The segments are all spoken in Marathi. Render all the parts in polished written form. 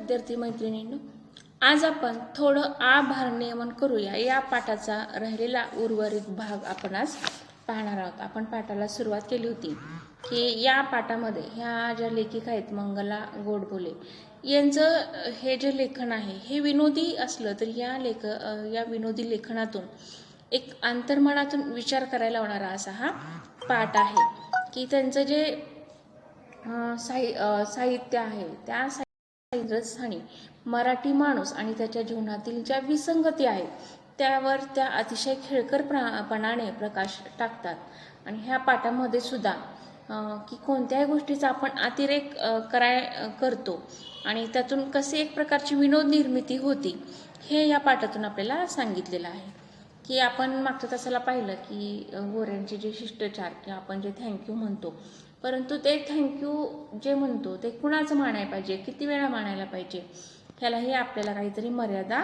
विद्यार्थी मैत्रिणींनो, आज आपण थोडं आभार नियमन करूया. या पाठाचा राहिलेला उर्वरित भाग आपण आज पाहणार आहोत. आपण पाठाला सुरुवात केली होती की या पाठामध्ये ह्या ज्या लेखिका आहेत मंगला गोडबोले यांचं हे जे लेखन आहे हे विनोदी असलं तरी या विनोदी लेखनातून एक अंतर्मनातून विचार करायला होणारा असा हा पाठ आहे की त्यांचं जे साहित्य आहे त्या साहित्यस्थानी मराठी माणूस आणि त्याच्या जीवनातील ज्या विसंगती आहेत त्यावर त्या अतिशय खेळकरपणाने प्रकाश टाकतात. आणि ह्या पाठामध्ये सुद्धा की कोणत्याही गोष्टीचा आपण अतिरेक करतो आणि त्यातून कशी एक प्रकारची विनोद निर्मिती होती हे या पाठातून आपल्याला सांगितलेलं आहे. की आपण मागच्या तासाला पाहिलं की गोऱ्यांचे जे शिष्टाचार किंवा आपण जे थँक्यू म्हणतो, परंतु ते थँक्यू जे म्हणतो ते कुणाचं मानायला पाहिजे, किती वेळा मानायला पाहिजे, ह्यालाही आपल्याला काहीतरी मर्यादा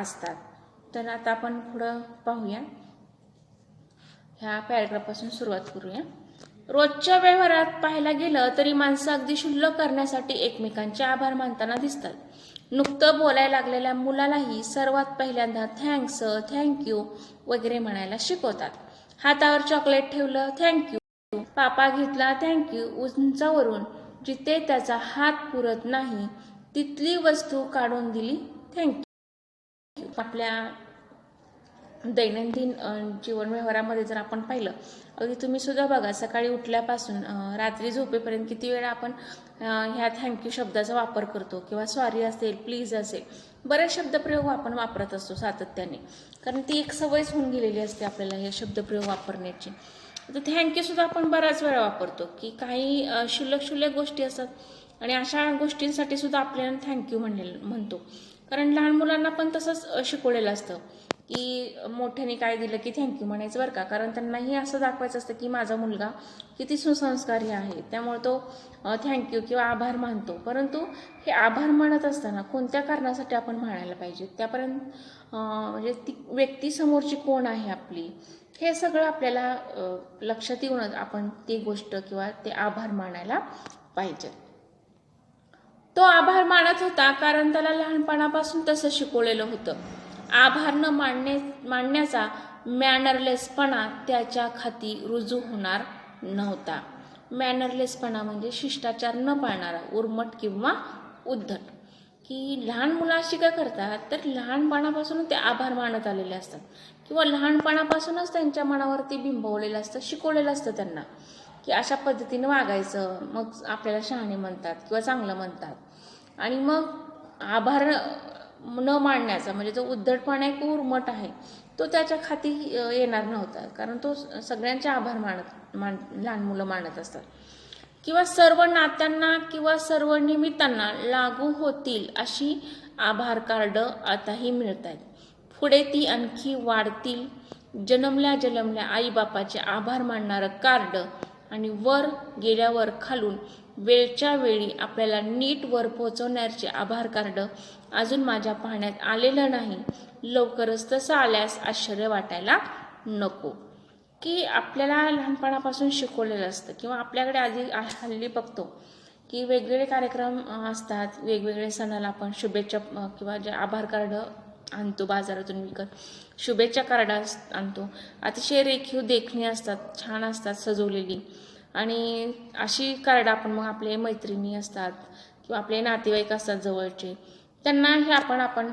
असतात. तर आता आपण पुढं पाहूया. ह्या पॅराग्राफपासून सुरुवात करूया. रोजच्या व्यवहारात पाहायला गेलं तरी माणसं अगदी क्षुल्लक करण्यासाठी एकमेकांचे आभार मानताना दिसतात. नुकतं बोलायला लागलेल्या मुलालाही सर्वात पहिल्यांदा थँक्स, थँक्यू वगैरे म्हणायला शिकवतात. हातावर चॉकलेट ठेवलं, थँक्यू. पापा घेतला, थँक्यू. उंचावरून जिथे त्याचा हात पुरत नाही तिथली वस्तू काढून दिली, थँक्यू. आपल्या दैनंदिन जीवन व्यवहारामध्ये जर आपण पाहिलं, अगदी तुम्ही सुद्धा बघा, सकाळी उठल्यापासून रात्री झोपेपर्यंत किती वेळा आपण ह्या थँक्यू शब्दाचा वापर करतो किंवा सॉरी असेल, प्लीज असेल, बरेच शब्दप्रयोग आपण वापरत असतो सातत्याने, कारण ती एक सवयच होऊन गेलेली असते आपल्याला हे शब्दप्रयोग वापरण्याची. तर थँक्यू सुद्धा आपण बऱ्याच वेळा वापरतो की काही क्षुल्लक गोष्टी असतात आणि अशा गोष्टींसाठी सुद्धा आपल्याला थँक्यू म्हणतो. कारण लहान मुलांना पण तसंच शिकवलेलं असतं की मोठ्याने काय दिलं की थँक्यू म्हणायचं बरं का, कारण त्यांनाही असं दाखवायचं असतं की माझा मुलगा किती सुसंस्कारी आहे, त्यामुळे तो थँक्यू किंवा आभार मानतो. परंतु हे आभार मानत असताना कोणत्या कारणासाठी आपण म्हणायला पाहिजे, त्यापर्यंत म्हणजे ती व्यक्ती समोरची कोण आहे आपली, हे सगळं आपल्याला लक्षात येऊनच आपण ती गोष्ट किंवा ते आभार मानायला पाहिजे. तो आभार मानत होता कारण त्याला लहानपणापासून तसं शिकवलेलं होतं. आभार न मानण्याचा मॅनरलेसपणा त्याच्या खाती रुजू होणार नव्हता. मॅनरलेसपणा म्हणजे शिष्टाचार न पाळणारा, उर्मट किंवा उद्धट. की लहान मुलं अशी काय करतात, तर लहानपणापासून ते आभार मानत आलेले असतात किंवा लहानपणापासूनच त्यांच्या मनावरती बिंबवलेलं असतं, शिकवलेलं असतं त्यांना की अशा पद्धतीने वागायचं, मग आपल्याला शहाणे म्हणतात किंवा चांगलं म्हणतात. आणि मग आभार न मानण्याचा म्हणजे जो उद्धटपणा आहे, उर्मट आहे, तो त्याच्या खाती येणार नव्हता, कारण तो सगळ्यांचे आभार लहान मुलं मानत असतात. किंवा सर्व नात्यांना किंवा सर्व निमित्तांना लागू होतील अशी आभार कार्ड आताही मिळत आहेत. पुढे ती आणखी वाढतील. जन्मल्या आईबापाचे आभार मानणारं कार्ड आणि वर गेल्यावर खालून वेळच्या वेळी आपल्याला नीट वर पोहोचवण्याचे आभार कार्ड अजून माझ्या पाहण्यात आलेलं नाही. लवकरच तसं आल्यास आश्चर्य वाटायला नको. की आपल्याला लहानपणापासून शिकवलेलं असतं किंवा आपल्याकडे आधी हल्ली बघतो की वेगवेगळे कार्यक्रम असतात, वेगवेगळे सणाला आपण शुभेच्छा किंवा जे आभार कार्ड आणतो बाजारातून विकत, शुभेच्छा कार्ड आणतो. अतिशय रेखीव देखणी असतात, छान असतात सजवलेली, आणि अशी कार्ड आपण मग आपले मैत्रिणी असतात किंवा आपले नातेवाईक असतात जवळचे, त्यांना हे आपण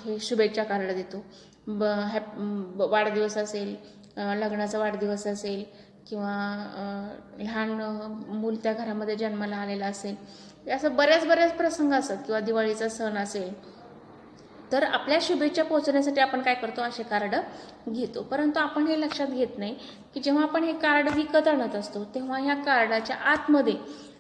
हे शुभेच्छा कार्ड देतो. वाढदिवस असेल, लग्नाचा वाढदिवस असेल किंवा लहान मूल त्या घरामध्ये जन्माला आलेला असेल, असं बऱ्याच प्रसंग असतात किंवा दिवाळीचा सण असेल, तर आपल्या शुभेच्छा पोहोचण्यासाठी आपण काय करतो, असे कार्ड घेतो. परंतु आपण हे लक्षात घेत नाही की जेव्हा आपण हे कार्ड विकत आणत असतो तेव्हा ह्या कार्डाच्या आतमध्ये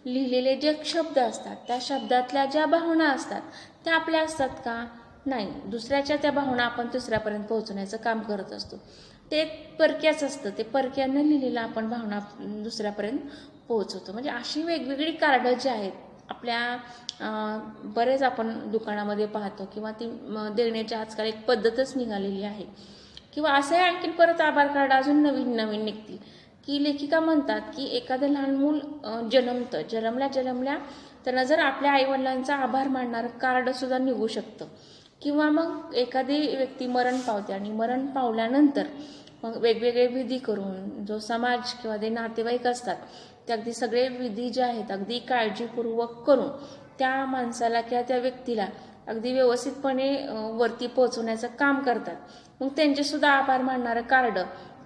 लिहिलेले जे शब्द असतात, त्या शब्दातल्या ज्या भावना असतात त्या आपल्या असतात का, नाही, दुसऱ्याच्या त्या भावना आपण दुसऱ्यापर्यंत पोहोचण्याचं काम करत असतो. ते परक्याच असतं, ते परक्यानं लिहिलेलं आपण भावना दुसऱ्यापर्यंत पोहोचवतो. म्हणजे अशी वेगवेगळी कार्ड जी आहेत आपल्या बरेच आपण दुकानामध्ये पाहतो किंवा ती देण्याची आजकाल एक पद्धतच निघालेली आहे. किंवा असंही आणखीन परत आभार कार्ड अजून नवीन निघतील की लेखिका म्हणतात की एखादं लहान मूल जन्मल्या त्यांना जर आपल्या आईवडिलांचा आभार मानणारं कार्डसुद्धा निघू शकतं. किंवा मग एखादी व्यक्ती मरण पावते आणि मरण पावल्यानंतर मग वेगवेगळे विधी करून जो समाज किंवा ते नातेवाईक असतात ते अगदी सगळे विधी जे आहेत अगदी काळजीपूर्वक करून त्या माणसाला किंवा त्या व्यक्तीला अगदी व्यवस्थितपणे वरती पोहोचवण्याचं काम करतात. मग त्यांचेसुद्धा आभार मानणारं कार्ड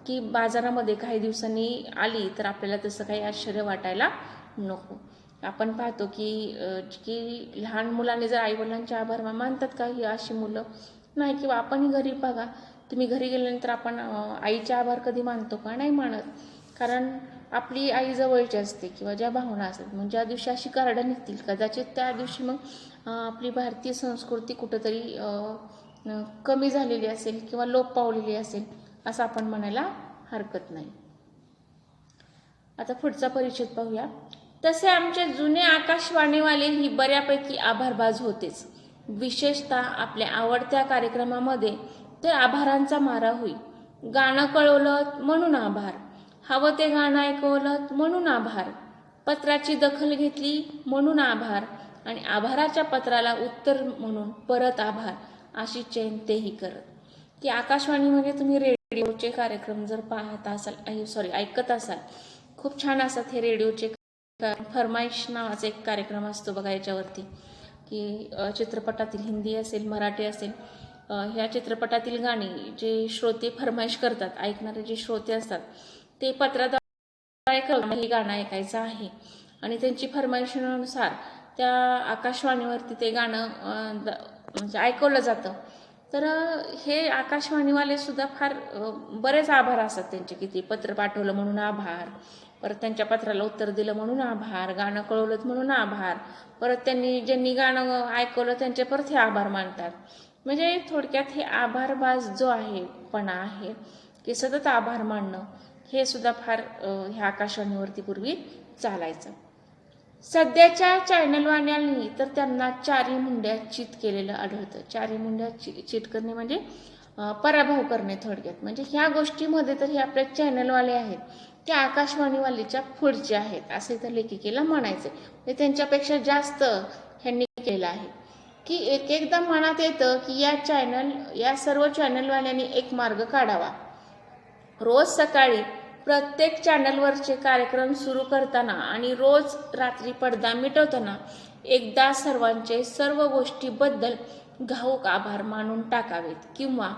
की बाजारामध्ये काही दिवसांनी आली तर आपल्याला तसं काही आश्चर्य वाटायला नको. आपण पाहतो की लहान मुलांनी जर आईवडिलांचे आभार मानतात का ही अशी मुलं नाही. किंवा आपणही घरी बघा, तुम्ही घरी गेल्यानंतर आपण आईचे आभार कधी मानतो का? नाही मानत. कारण आपली आई जवळची असते किंवा ज्या भावना असतात मग ज्या दिवशी अशी कार्ड निघतील कदाचित त्या दिवशी मग आपली भारतीय संस्कृती कुठंतरी कमी झालेली असेल किंवा लोप पावलेली असेल असं आपण म्हणायला हरकत नाही. आता पुढचा परिच्छेद पाहूया. तसे आमचे जुने आकाशवाणीवाले ही बऱ्यापैकी आभारबाज होतेच. विशेषतः आपल्या आवडत्या कार्यक्रमामध्ये तर आभारांचा मारा होई. गाणं कळवलं म्हणून आभार, हवं ते गाणं ऐकवलं म्हणून आभार, पत्राची दखल घेतली म्हणून आभार आणि आभाराच्या पत्राला उत्तर म्हणून परत आभार अशी चैन तेही करत. की आकाशवाणीमध्ये तुम्ही रेडिओचे कार्यक्रम जर पाहत असाल ऐकत असाल, खूप छान असतात हे रेडिओचे. फरमाईश नावाचा एक कार्यक्रम असतो बघा याच्यावरती, की चित्रपटातील हिंदी असेल मराठी असेल ह्या चित्रपटातील गाणी जे श्रोते फरमाईश करतात, ऐकणारे जे श्रोते असतात ते पत्राद्वारे हे गाणं ऐकायचं आहे आणि त्यांची फरमाईशीनुसार त्या आकाशवाणीवरती ते गाणं म्हणजे ऐकवलं जातं. तर हे आकाशवाणीवाले सुद्धा फार बरेच आभार असतात त्यांचे, की ते पत्र पाठवलं म्हणून आभार, परत त्यांच्या पत्राला उत्तर दिलं म्हणून आभार, गाणं कळवलं म्हणून आभार, परत ज्यांनी गाणं ऐकवलं त्यांचे परत हे आभार मानतात. म्हणजे थोडक्यात हे आभारबाज जो पण आहे की सतत आभार मानणं हे सुद्धा फार ह्या आकाशवाणीवरती पूर्वी चालायचं. सध्याच्या चॅनलवाल्यांनी तर त्यांना चारी मुंड्या चित केलेलं आढळतं. चारी मुंड्या चित करणे म्हणजे पराभव करणे थोडक्यात. म्हणजे ह्या गोष्टीमध्ये तर हे आपले चॅनलवाले आहेत ते आकाशवाणीवालीच्या पुढचे आहेत असे तर लेखिकेला म्हणायचे. म्हणजे त्यांच्यापेक्षा जास्त ह्यांनी केलं आहे. की एकदा मनात येतं की या सर्व चॅनलवाल्यांनी एक मार्ग काढावा. रोज सकाळी प्रत्येक चॅनलवरचे कार्यक्रम सुरू करताना आणि रोज रात्री पडदा मिटवताना एकदा सर्वांचे सर्व गोष्टीबद्दल घाऊक आभार मानून टाकावेत. किंवा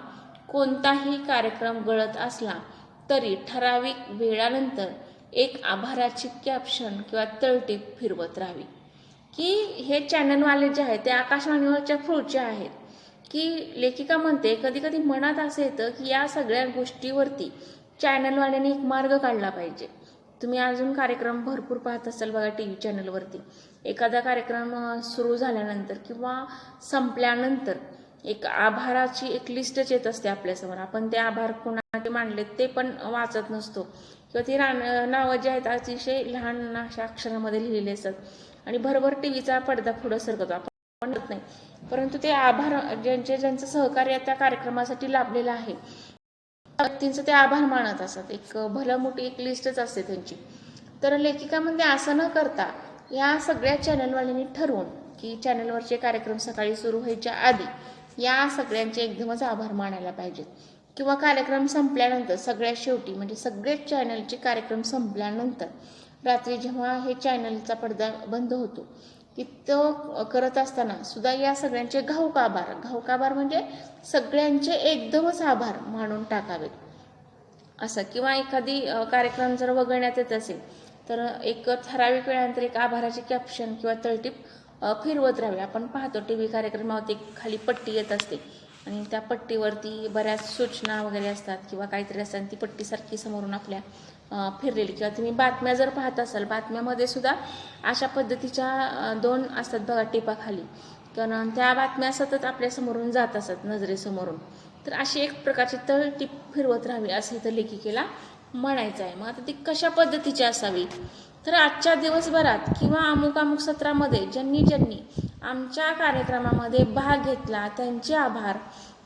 कोणताही कार्यक्रम गळत असला तरी ठराविक वेळानंतर एक आभाराची कॅप्शन किंवा तळटीप फिरवत राहावी. की हे चॅनलवाले जे आहेत ते आकाशवाणीवरच्या पुढचे आहेत. की लेखिका म्हणते कधी कधी मनात असं येतं की या सगळ्या गोष्टीवरती चॅनलवाल्यांनी एक मार्ग काढला पाहिजे. तुम्ही अजून कार्यक्रम भरपूर पाहत असाल बघा टी व्ही चॅनलवरती. एखादा कार्यक्रम सुरू झाल्यानंतर किंवा संपल्यानंतर एक आभाराची एक लिस्टच येत असते आपल्यासमोर. आपण ते आभार कोणाचे मानलेत ते पण वाचत नसतो किंवा ती नावं जी आहेत अतिशय लहान अशा अक्षरामध्ये लिहिलेले असतात आणि भरभर टीव्हीचा पडदा पुढं सरकतो आपण म्हणत नाही. परंतु ते आभार ज्यांचं सहकार्य त्या कार्यक्रमासाठी लाभलेलं आहे व्यक्तींचं ते आभार मानत असतात. एक भलं मोठी एक लिस्टच असते त्यांची. तर लेखिकामध्ये असं न करता या सगळ्या चॅनलवाल्यांनी ठरवून की चॅनलवरचे कार्यक्रम सकाळी सुरू व्हायच्या आधी या सगळ्यांचे एकदमच आभार मानायला पाहिजेत. किंवा कार्यक्रम संपल्यानंतर सगळ्यात शेवटी म्हणजे सगळेच चॅनलचे कार्यक्रम संपल्यानंतर रात्री जेव्हा हे चॅनलचा पडदा बंद होतो की तो करत असताना सुद्धा या सगळ्यांचे घाऊक आभार म्हणजे सगळ्यांचे एकदमच आभार मानून टाकावेत असं. किंवा एखादी कार्यक्रम जर वगळण्यात येत असेल तर एक ठराविक वेळानंतर एक आभाराची कॅप्शन किंवा तळटीप फिरवत राहावी. आपण पाहतो टी व्ही कार्यक्रमावरती खाली पट्टी येत असते आणि त्या पट्टीवरती बऱ्याच सूचना वगैरे असतात किंवा काहीतरी असतात. ती पट्टीसारखी समोरून आपल्या फिरलेली. किंवा तुम्ही बातम्या जर पाहत असाल बातम्यामध्ये सुद्धा अशा पद्धतीच्या 2 असतात बघा टिपा खाली, कारण त्या बातम्या सतत आपल्या समोरून जात असतात नजरेसमोरून. तर अशी एक प्रकारची तळटीप फिरवत राहावी असं इथं लेखिकेला म्हणायचं आहे. मग आता ती कशा पद्धतीची असावी तर आजच्या दिवसभरात किंवा अमुक सत्रामध्ये ज्यांनी आमच्या कार्यक्रमामध्ये भाग घेतला त्यांचे आभार.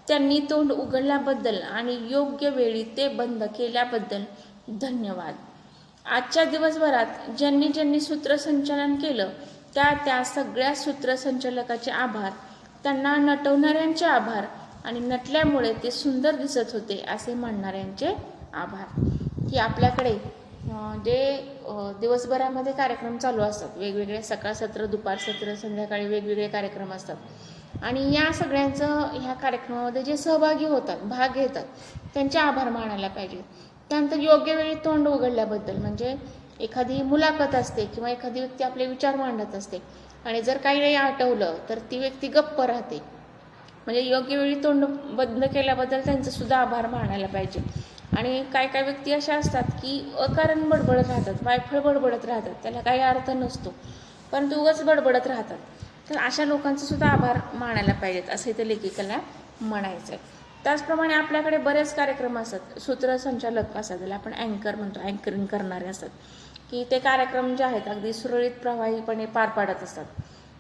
त्यांनी तोंड उघडल्याबद्दल आणि योग्य वेळी ते बंद केल्याबद्दल धन्यवाद. आजच्या दिवसभरात ज्यांनी सूत्रसंचालन केलं त्या सगळ्या सूत्रसंचालकाचे आभार, त्यांना नटवणाऱ्यांचे आभार आणि नटल्यामुळे ते सुंदर दिसत होते असे म्हणणाऱ्यांचे आभार. की आपल्याकडे जे दिवसभरामध्ये कार्यक्रम चालू असतात, वेगवेगळे सकाळ सत्र, दुपार सत्र, संध्याकाळी वेगवेगळे कार्यक्रम असतात आणि या सगळ्यांचं ह्या कार्यक्रमामध्ये जे सहभागी होतात, भाग घेतात, त्यांचे आभार मानायला पाहिजे. त्यानंतर योग्य वेळी तोंड उघडल्याबद्दल, म्हणजे एखादी मुलाखत असते किंवा एखादी व्यक्ती आपले विचार मांडत असते आणि जर काही नाही आठवलं तर ती व्यक्ती गप्प राहते, म्हणजे योग्य वेळी तोंड बंद केल्याबद्दल त्यांचं सुद्धा आभार मानायला पाहिजे. आणि काय काय व्यक्ती अशा असतात की अकारण बडबडत राहतात, वायफळ बडबडत राहतात, त्याला काही अर्थ नसतो परंतु उगाच बडबडत राहतात. तर अशा लोकांचा सुद्धा आभार मानायला पाहिजेत असं इथे लेखिकेला म्हणायचं आहे. त्याचप्रमाणे आपल्याकडे बरेच कार्यक्रम असतात, सूत्रसंचालक असतात, ज्याला आपण अँकर म्हणतो, अँकरिंग करणारे असतात, की ते कार्यक्रम जे आहेत अगदी सुरळीत प्रवाहीपणे पार पाडत असतात.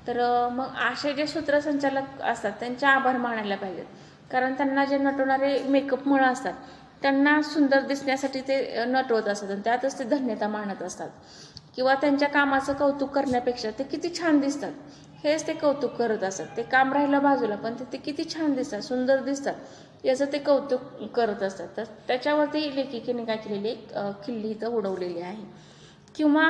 तर मग असे जे सूत्रसंचालक असतात त्यांचे आभार मानायला पाहिजेत, कारण त्यांना जे नटवणारे मेकअपमुळे असतात त्यांना सुंदर दिसण्यासाठी ते नटवत असतात आणि त्यातच ते धन्यता मानत असतात, किंवा त्यांच्या कामाचं कौतुक करण्यापेक्षा ते किती छान दिसतात हेच ते कौतुक करत असतात. ते काम राहिलं बाजूला, पण ते किती छान दिसतात, सुंदर दिसतात याचं ते कौतुक करत असतात. तर त्याच्यावरती लेखिकेने काय केलेली खिल्ली इथं उडवलेली आहे. किंवा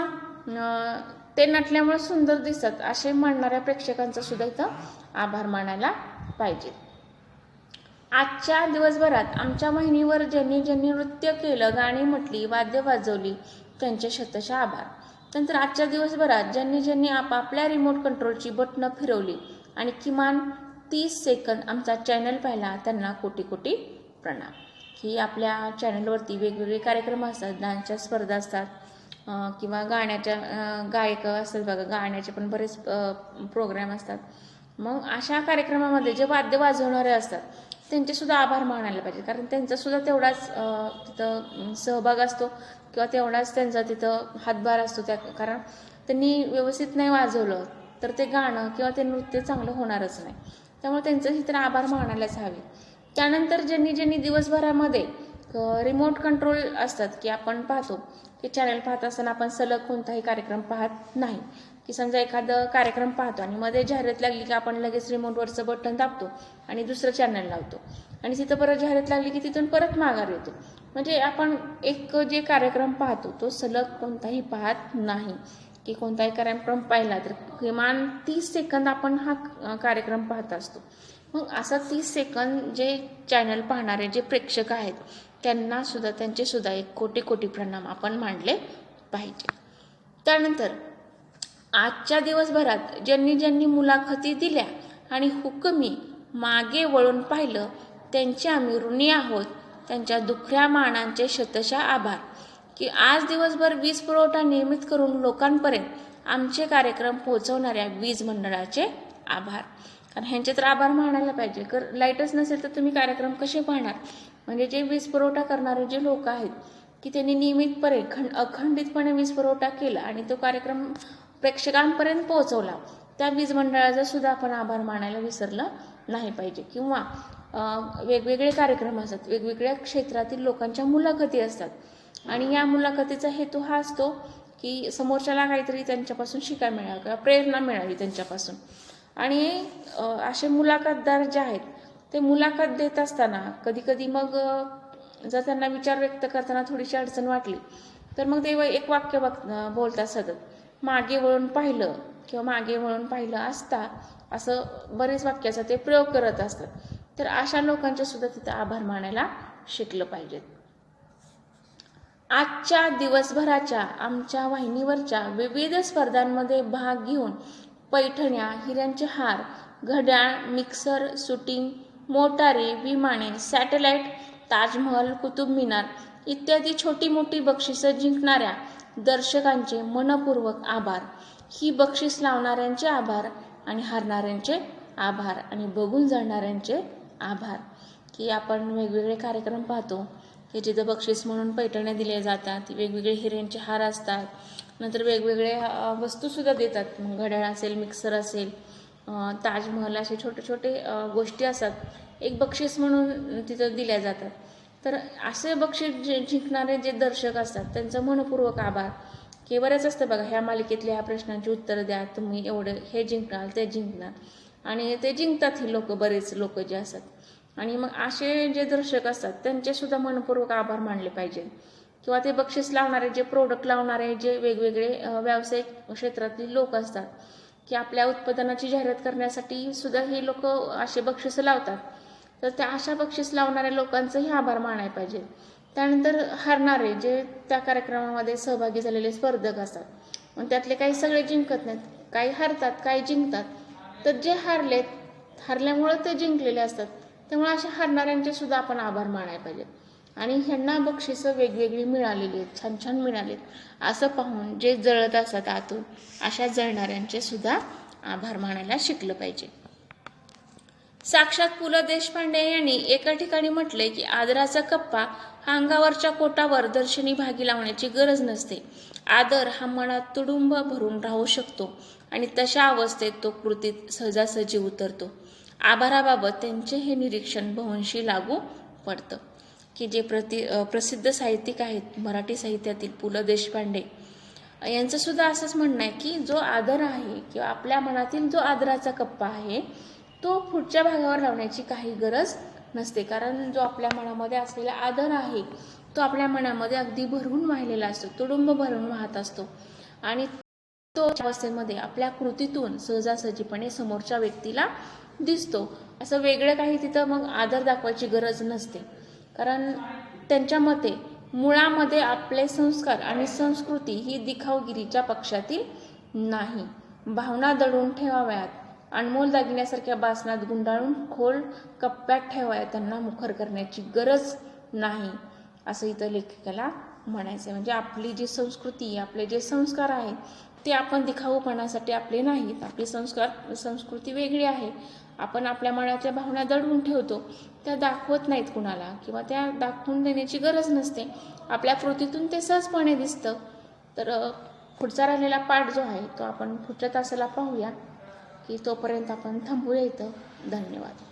ते नटल्यामुळे सुंदर दिसतात असे म्हणणाऱ्या प्रेक्षकांचा सुद्धा इथं आभार मानायला पाहिजे. आजच्या दिवसभरात आमच्या वाहिनीवर ज्यांनी ज्यांनी नृत्य केलं, गाणी म्हटली, वाद्य वाजवली, त्यांचे शतशः आभार. नंतर आजच्या दिवसभरात ज्यांनी ज्यांनी आपापल्या रिमोट कंट्रोलची बटणं फिरवली आणि किमान 30 सेकंद आमचा चॅनल पाहिला, त्यांना कोटी कोटी प्रणाम. ही आपल्या चॅनलवरती वेगवेगळे कार्यक्रम असतात, डान्सच्या स्पर्धा असतात किंवा गाण्याच्या गायक असतात बघा, गाण्याचे पण बरेच प्रोग्राम असतात. मग अशा कार्यक्रमामध्ये जे वाद्य वाजवणारे असतात त्यांचे सुद्धा आभार मानायला पाहिजे, कारण त्यांचा सुद्धा तेवढाच तिथं सहभाग असतो किंवा तेवढाच त्यांचा तिथं हातभार असतो. कारण त्यांनी व्यवस्थित नाही वाजवलं तर ते गाणं किंवा ते नृत्य चांगलं होणारच नाही. त्यामुळे त्यांचं इतर आभार मानायलाच हवे. त्यानंतर ज्यांनी ज्यांनी दिवसभरामध्ये रिमोट कंट्रोल असतात, की आपण पाहतो की चॅनल पाहत असताना आपण सलग कोणताही कार्यक्रम पाहत नाही, की समजा एखादं कार्यक्रम पाहतो आणि मध्ये जाहिरात लागली की आपण लगेच रिमोटवरचं बटन दाबतो आणि दुसरं चॅनल लावतो आणि तिथं परत जाहिरात लागली की तिथून परत माघार येतो. म्हणजे आपण एक जे कार्यक्रम पाहतो तो सलग कोणताही पाहत नाही, की कोणताही कार्यक्रम पाहिला तर किमान 30 सेकंद आपण हा कार्यक्रम पाहत असतो. मग असं 30 सेकंद जे चॅनल पाहणारे जे प्रेक्षक आहेत त्यांना सुद्धा, त्यांचे सुद्धा एक कोटी कोटी प्रणाम आपण मानले पाहिजे. त्यानंतर आजच्या दिवसभरात ज्यांनी ज्यांनी मुलाखती दिल्या आणि हुकमी मागे वळून पाहिलं त्यांचे आम्ही ऋणी आहोत. त्यांच्या दुखऱ्या मानांचे शतशः आभार. की आज दिवसभर वीज पुरवठा नियमित करून लोकांपर्यंत आमचे कार्यक्रम पोहोचवणाऱ्या वीज मंडळाचे आभार. कारण ह्यांचे तर आभार मानायला पाहिजे, कारण लाईटच नसेल तर तुम्ही कार्यक्रम कसे पाहणार. म्हणजे जे वीज पुरवठा करणारे जे लोक आहेत की त्यांनी नियमितपणे अखंडितपणे वीज पुरवठा केला आणि तो कार्यक्रम प्रेक्षकांपर्यंत पोहोचवला, त्या वीज मंडळाचा सुद्धा आपण आभार मानायला विसरलं नाही पाहिजे. किंवा वेगवेगळे कार्यक्रम असतात, वेगवेगळ्या क्षेत्रातील लोकांच्या मुलाखती असतात आणि या मुलाखतीचा हेतू हा असतो की समोरच्याला काहीतरी त्यांच्यापासून शिकायला मिळावं किंवा प्रेरणा मिळावी त्यांच्यापासून. आणि असे मुलाखतदार जे आहेत ते मुलाखत देत असताना कधी कधी मग जर त्यांना विचार व्यक्त करताना थोडीशी अडचण वाटली तर मग ते एक वाक्य बोलतात सतत, मागे वळून पाहिलं किंवा मागे वळून पाहिलं असता, असं बरेच वाक्याचा ते प्रयोग करत असतात. तर अशा लोकांचे सुद्धा तिथं आभार मानायला शिकलं पाहिजेत. आजच्या दिवसभराच्या आमच्या वाहिनीवरच्या विविध स्पर्धांमध्ये भाग घेऊन पैठण्या, हिऱ्यांचे हार, घड्याळ, मिक्सर, शूटिंग, मोटारी, विमाने, सॅटेलाइट, ताजमहल, कुतुब मिनार इत्यादी छोटी मोठी बक्षिसं जिंकणाऱ्या दर्शकांचे मनपूर्वक आभार. ही बक्षीस लावणाऱ्यांचे आभार आणि हारणाऱ्यांचे आभार आणि बघून जाणाऱ्यांचे आभार. की आपण वेगवेगळे कार्यक्रम पाहतो की जिथं बक्षीस म्हणून पैठण्या दिल्या जातात, वेगवेगळे हिऱ्यांचे हार असतात, नंतर वेगवेगळे वस्तूसुद्धा देतात, घड्याळ असेल, मिक्सर असेल, ताजमहल, असे छोटे छोटे गोष्टी असतात, एक बक्षीस म्हणून तिथं दिल्या जातात. तर असे बक्षीस जिंकणारे जे दर्शक असतात त्यांचं मनपूर्वक आभार. की बरंच असतं बघा, ह्या मालिकेतल्या ह्या प्रश्नांची उत्तरं द्या, तुम्ही एवढं हे जिंकणार ते जिंकणार, आणि ते जिंकतात ही लोक, बरेच लोक जे असतात. आणि मग असे जे दर्शक असतात त्यांचे सुद्धा मनपूर्वक आभार मानले पाहिजे. किंवा ते बक्षीस लावणारे, जे प्रोडक्ट लावणारे, जे वेगवेगळे व्यावसायिक क्षेत्रातील लोक असतात, की आपल्या उत्पादनाची जाहिरात करण्यासाठी सुद्धा हे लोक असे बक्षीस लावतात. तर त्या अशा बक्षीस लावणाऱ्या लोकांचंही आभार मानायला पाहिजे. त्यानंतर हरणारे, जे त्या कार्यक्रमामध्ये सहभागी झालेले स्पर्धक असतात, मग त्यातले काही सगळे जिंकत नाहीत, काही हरतात, काही जिंकतात. तर जे हरल्यामुळं ते जिंकलेले असतात, त्यामुळे अशा हरणाऱ्यांचे सुद्धा आपण आभार मानायला पाहिजे. आणि ह्यांना बक्षिसं वेगवेगळी मिळालेली आहेत, छान छान मिळालेत, असं पाहून जे जळत असतात आतून, अशा जळणाऱ्यांचे सुद्धा आभार मानायला शिकलं पाहिजे. साक्षात पु ल देशपांडे यांनी एका ठिकाणी म्हटले की आदराचा कप्पा हा अंगावरच्या कोटावर दर्शनी भागी लावण्याची गरज नसते. आदर हा मनात तुडुंब भरून राहू शकतो आणि तशा अवस्थेत तो कृतीत सहजासहजी उतरतो. आभाराबाबत त्यांचे हे निरीक्षण बहुंशी लागू पडतं. की जे प्रसिद्ध साहित्यिक आहेत मराठी साहित्यातील पु ल देशपांडे यांचं सुद्धा असंच म्हणणं आहे की जो आदर आहे किंवा आपल्या मनातील जो आदराचा कप्पा आहे तो पुढच्या भागावर लावण्याची काही गरज नसते. कारण जो आपल्या मनामध्ये असलेला आदर आहे तो आपल्या मनामध्ये अगदी भरून वाहिलेला असतो, तुडुंब भरून वाहत असतो, आणि तो अवस्थेमध्ये आपल्या कृतीतून सहजासहजीपणे समोरच्या व्यक्तीला दिसतो. असं वेगळं काही तिथं मग आदर दाखवायची गरज नसते. कारण त्यांच्या मते मुळामध्ये आपले संस्कार आणि संस्कृती ही दिखावगिरीच्या पक्षातील नाही. भावना दडून ठेवाव्यात, अनमोल दागिन्यासारख्या बासनात गुंडाळून खोल कप्प्यात ठेवाव्यात, त्यांना मुखर करण्याची गरज नाही, असं इथं लेखकाला म्हणायचं. म्हणजे आपली जी संस्कृती, आपले जे संस्कार आहेत ते आपण दिखाऊपणासाठी आपले नाहीत. आपली संस्कृती वेगळी आहे. आपण आपल्या मनाच्या भावना दडवून ठेवतो, त्या दाखवत नाहीत कुणाला, किंवा त्या दाखवून देण्याची गरज नसते, आपल्या कृतीतून ते सहजपणे दिसतं. तर पुढचा राहिलेला पाठ जो आहे तो आपण पुढच्या तासाला पाहूया. की तोपर्यंत आपण थांबूया इथं. धन्यवाद.